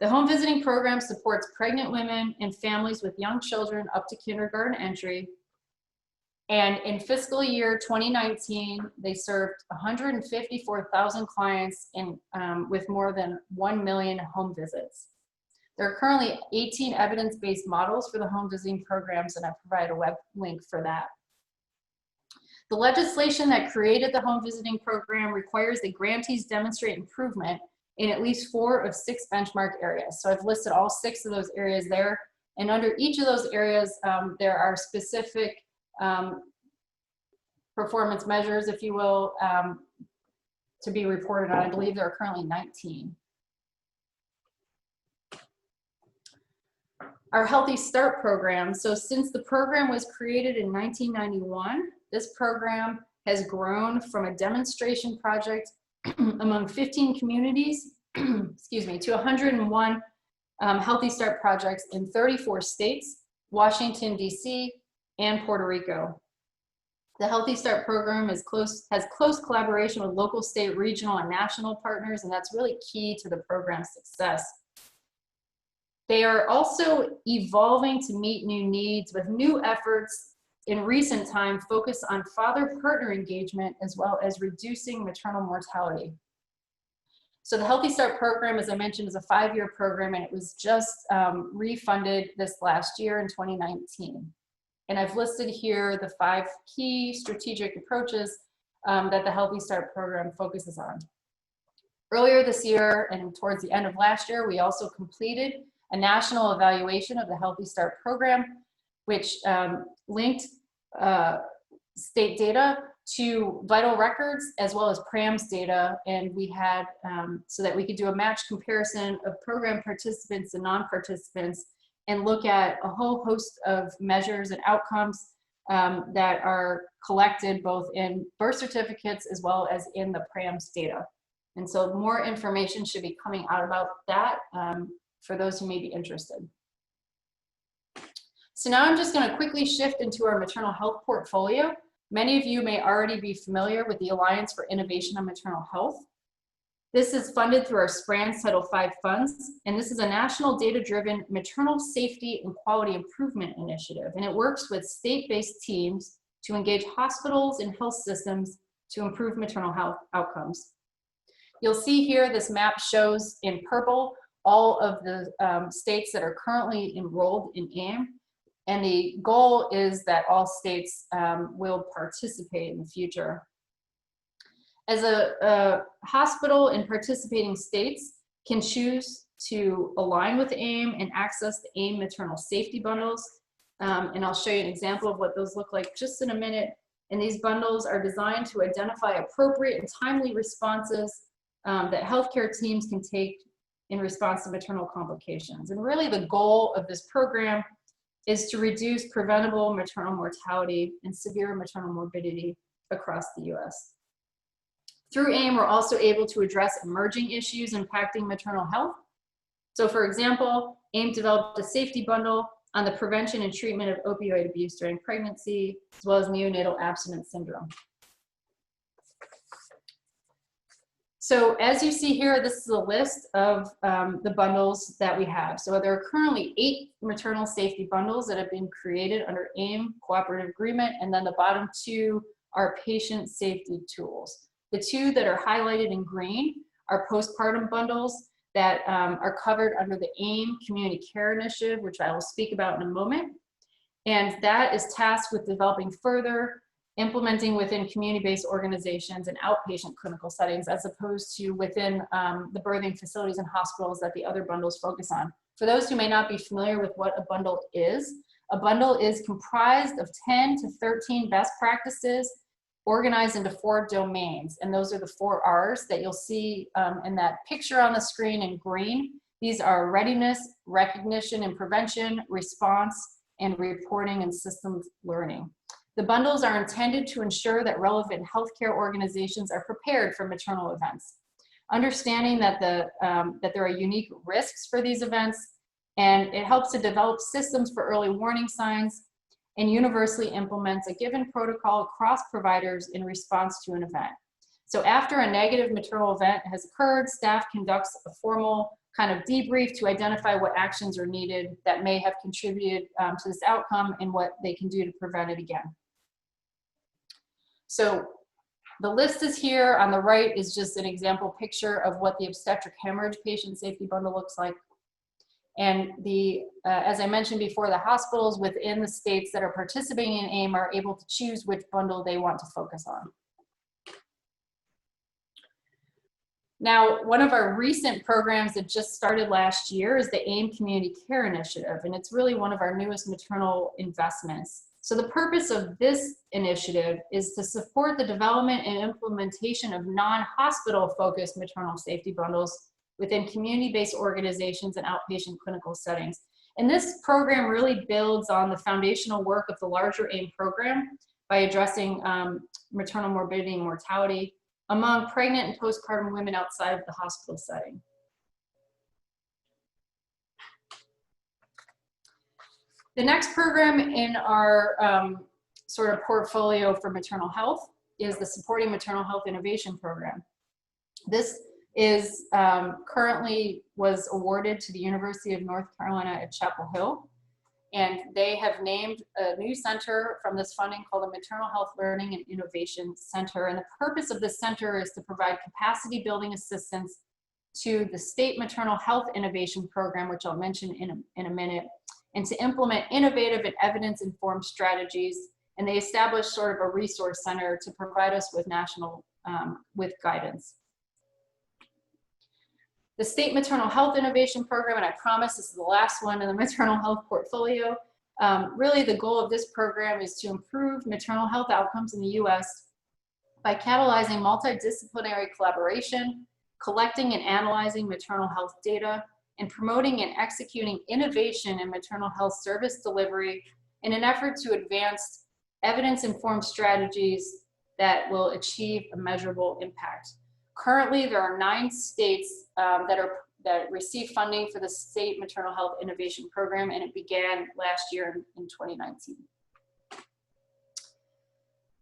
The home visiting program supports pregnant women and families with young children up to kindergarten entry. And in fiscal year 2019, they served 154,000 clients with more than 1 million home visits. There are currently 18 evidence-based models for the home visiting programs, and I provide a web link for that. The legislation that created the home visiting program requires that grantees demonstrate improvement in at least 4 of 6 benchmark areas. So I've listed all 6 of those areas there, and under each of those areas, there are specific performance measures, if you will, to be reported on. I believe there are currently 19. Our Healthy Start program. So since the program was created in 1991, this program has grown from a demonstration project among 15 communities, excuse me, to 101 Healthy Start projects in 34 states, Washington, D.C., and Puerto Rico. The Healthy Start program has close collaboration with local, state, regional, and national partners, and that's really key to the program's success. They are also evolving to meet new needs with new efforts in recent time focused on father-partner engagement as well as reducing maternal mortality. So the Healthy Start program, as I mentioned, is a 5-year program, and it was just refunded this last year in 2019. And I've listed here the 5 key strategic approaches that the Healthy Start program focuses on. Earlier this year and towards the end of last year, we also completed a national evaluation of the Healthy Start program, which linked state data to vital records as well as PRAMS data. And we had, so that we could do a match comparison of program participants and non-participants and look at a whole host of measures and outcomes that are collected both in birth certificates as well as in the PRAMS data. And so more information should be coming out about that for those who may be interested. So now I'm just going to quickly shift into our maternal health portfolio. Many of you may already be familiar with the Alliance for Innovation on Maternal Health. This is funded through our SPRANS Title V funds, and this is a national data-driven maternal safety and quality improvement initiative, and it works with state-based teams to engage hospitals and health systems to improve maternal health outcomes. You'll see here this map shows in purple all of the states that are currently enrolled in AIM, and the goal is that all states will participate in the future. As a hospital in participating states can choose to align with AIM and access the AIM maternal safety bundles, and I'll show you an example of what those look like just in a minute. And these bundles are designed to identify appropriate and timely responses that healthcare teams can take in response to maternal complications. And really the goal of this program is to reduce preventable maternal mortality and severe maternal morbidity across the US. Through AIM, we're also able to address emerging issues impacting maternal health. So for example, AIM developed a safety bundle on the prevention and treatment of opioid abuse during pregnancy, as well as neonatal abstinence syndrome. So as you see here, this is a list of the bundles that we have. So there are currently 8 maternal safety bundles that have been created under AIM cooperative agreement, and then the bottom 2 are patient safety tools. The 2 that are highlighted in green are postpartum bundles that are covered under the AIM Community Care Initiative, which I will speak about in a moment. And that is tasked with developing further, implementing within community-based organizations and outpatient clinical settings, as opposed to within the birthing facilities and hospitals that the other bundles focus on. For those who may not be familiar with what a bundle is, A bundle is comprised of 10 to 13 best practices organized into 4 domains. And those are the 4 R's that you'll see in that picture on the screen in green. These are readiness, recognition and prevention, response, and reporting and systems learning. The bundles are intended to ensure that relevant healthcare organizations are prepared for maternal events. Understanding that, that there are unique risks for these events, and it helps to develop systems for early warning signs and universally implements a given protocol across providers in response to an event. So after a negative maternal event has occurred, staff conducts a formal kind of debrief to identify what actions are needed that may have contributed to this outcome and what they can do to prevent it again. So the list is here. On the right is just an example picture of what the obstetric hemorrhage patient safety bundle looks like. And as I mentioned before, the hospitals within the states that are participating in AIM are able to choose which bundle they want to focus on. Now, one of our recent programs that just started last year is the AIM Community Care Initiative, and it's really one of our newest maternal investments. So the purpose of this initiative is to support the development and implementation of non-hospital focused maternal safety bundles within community-based organizations and outpatient clinical settings. And this program really builds on the foundational work of the larger AIM program by addressing maternal morbidity and mortality among pregnant and postpartum women outside of the hospital setting. The next program in our sort of portfolio for maternal health is the Supporting Maternal Health Innovation Program. This is currently was awarded to the University of North Carolina at Chapel Hill. And they have named a new center from this funding called the Maternal Health Learning and Innovation Center. And the purpose of this center is to provide capacity building assistance to the State Maternal Health Innovation Program, which I'll mention in a minute, and to implement innovative and evidence-informed strategies. And they established sort of a resource center to provide us with with guidance. The State Maternal Health Innovation Program, and I promise this is the last one in the maternal health portfolio. Really the goal of this program is to improve maternal health outcomes in the US by catalyzing multidisciplinary collaboration, collecting and analyzing maternal health data, and promoting and executing innovation in maternal health service delivery in an effort to advance evidence-informed strategies that will achieve a measurable impact. Currently, there are 9 states that receive funding for the State Maternal Health Innovation Program, and it began last year in 2019.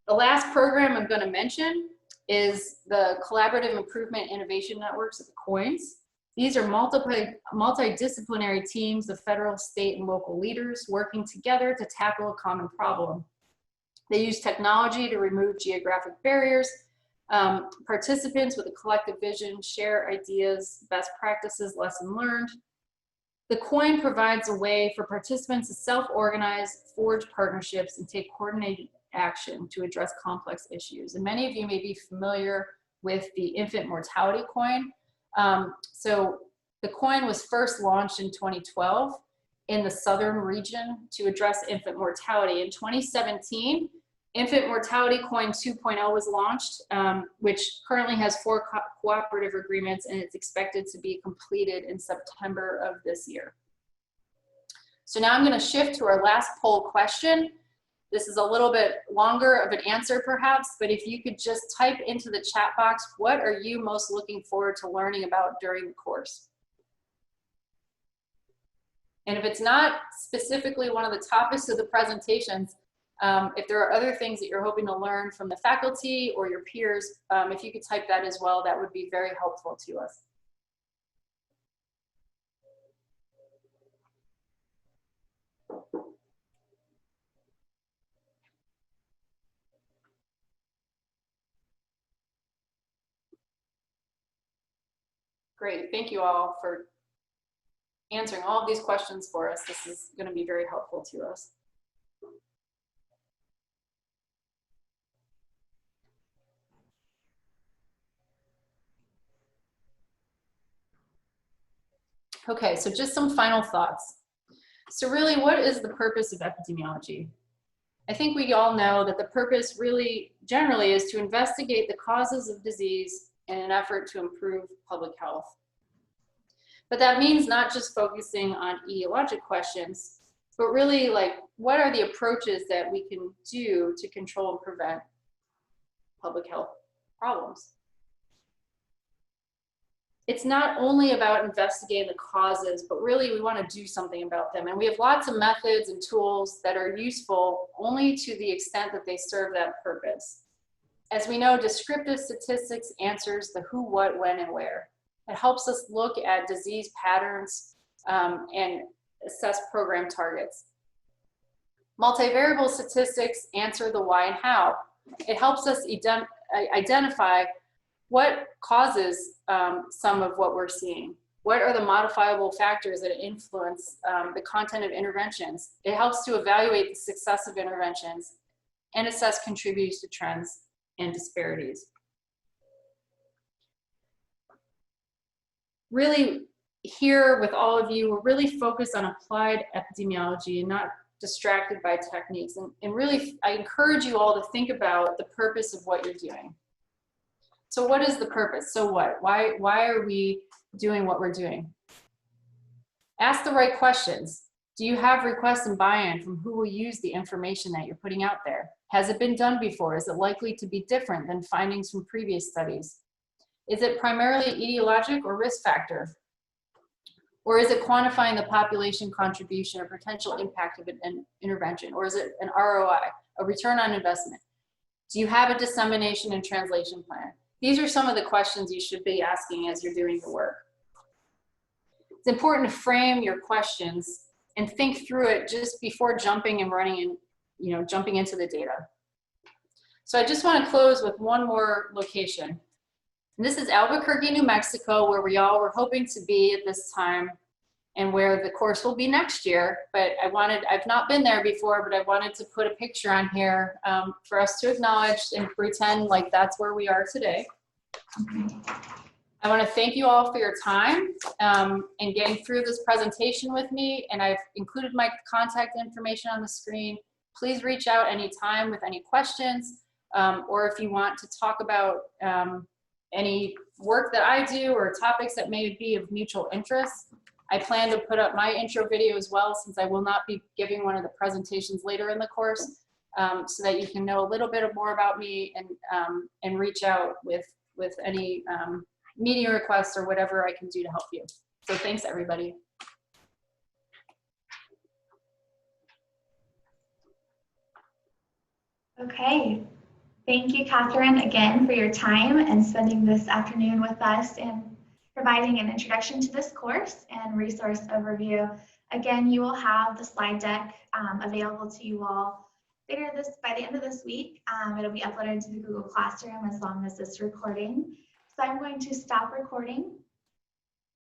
The last program I'm going to mention is the Collaborative Improvement Innovation Networks, the COINs. These are multidisciplinary teams of federal, state, and local leaders working together to tackle a common problem. They use technology to remove geographic barriers. Participants with a collective vision share ideas, best practices, lesson learned. The COIN provides a way for participants to self-organize, forge partnerships, and take coordinated action to address complex issues. And many of you may be familiar with the infant mortality COIN. So the COIN was first launched in 2012 in the southern region to address infant mortality. In 2017, Infant Mortality COIN 2.0 was launched, which currently has 4 cooperative agreements, and it's expected to be completed in September of this year. So now I'm going to shift to our last poll question. This is a little bit longer of an answer perhaps, but if you could just type into the chat box, what are you most looking forward to learning about during the course? And if it's not specifically one of the topics of the presentations, if there are other things that you're hoping to learn from the faculty or your peers, if you could type that as well, that would be very helpful to us. Great, thank you all for answering all of these questions for us. This is going to be very helpful to us. Okay, so just some final thoughts. So really, what is the purpose of epidemiology? I think we all know that the purpose really generally is to investigate the causes of disease in an effort to improve public health. But that means not just focusing on etiologic questions, but really like what are the approaches that we can do to control and prevent public health problems. It's not only about investigating the causes, but really we want to do something about them. And we have lots of methods and tools that are useful only to the extent that they serve that purpose. As we know, descriptive statistics answers the who, what, when, and where. It helps us look at disease patterns and assess program targets. Multivariable statistics answer the why and how. It helps us identify what causes some of what we're seeing. What are the modifiable factors that influence the content of interventions? It helps to evaluate the success of interventions and assess contributors to trends and disparities. Really, here with all of you, we're really focused on applied epidemiology and not distracted by techniques. And really, I encourage you all to think about the purpose of what you're doing. So what is the purpose? So what? Why are we doing what we're doing? Ask the right questions. Do you have requests and buy-in from who will use the information that you're putting out there? Has it been done before? Is it likely to be different than findings from previous studies? Is it primarily etiologic or risk factor? Or is it quantifying the population contribution or potential impact of an intervention? Or is it an ROI, a return on investment? Do you have a dissemination and translation plan? These are some of the questions you should be asking as you're doing your work. It's important to frame your questions and think through it just before jumping and running and jumping into the data. So I just want to close with one more location. And this is Albuquerque, New Mexico, where we all were hoping to be at this time and where the course will be next year. But I've not been there before, but I wanted to put a picture on here for us to acknowledge and pretend like that's where we are today. I want to thank you all for your time and getting through this presentation with me. And I've included my contact information on the screen. Please reach out anytime with any questions or if you want to talk about any work that I do or topics that may be of mutual interest. I plan to put up my intro video as well, since I will not be giving one of the presentations later in the course, so that you can know a little bit more about me and reach out with any meeting requests or whatever I can do to help you. So thanks, everybody. Okay. Thank you, Catherine, again for your time and spending this afternoon with us and providing an introduction to this course and resource overview. Again, you will have the slide deck available to you all by the end of this week. It'll be uploaded to the Google Classroom as long as it's recording. So I'm going to stop recording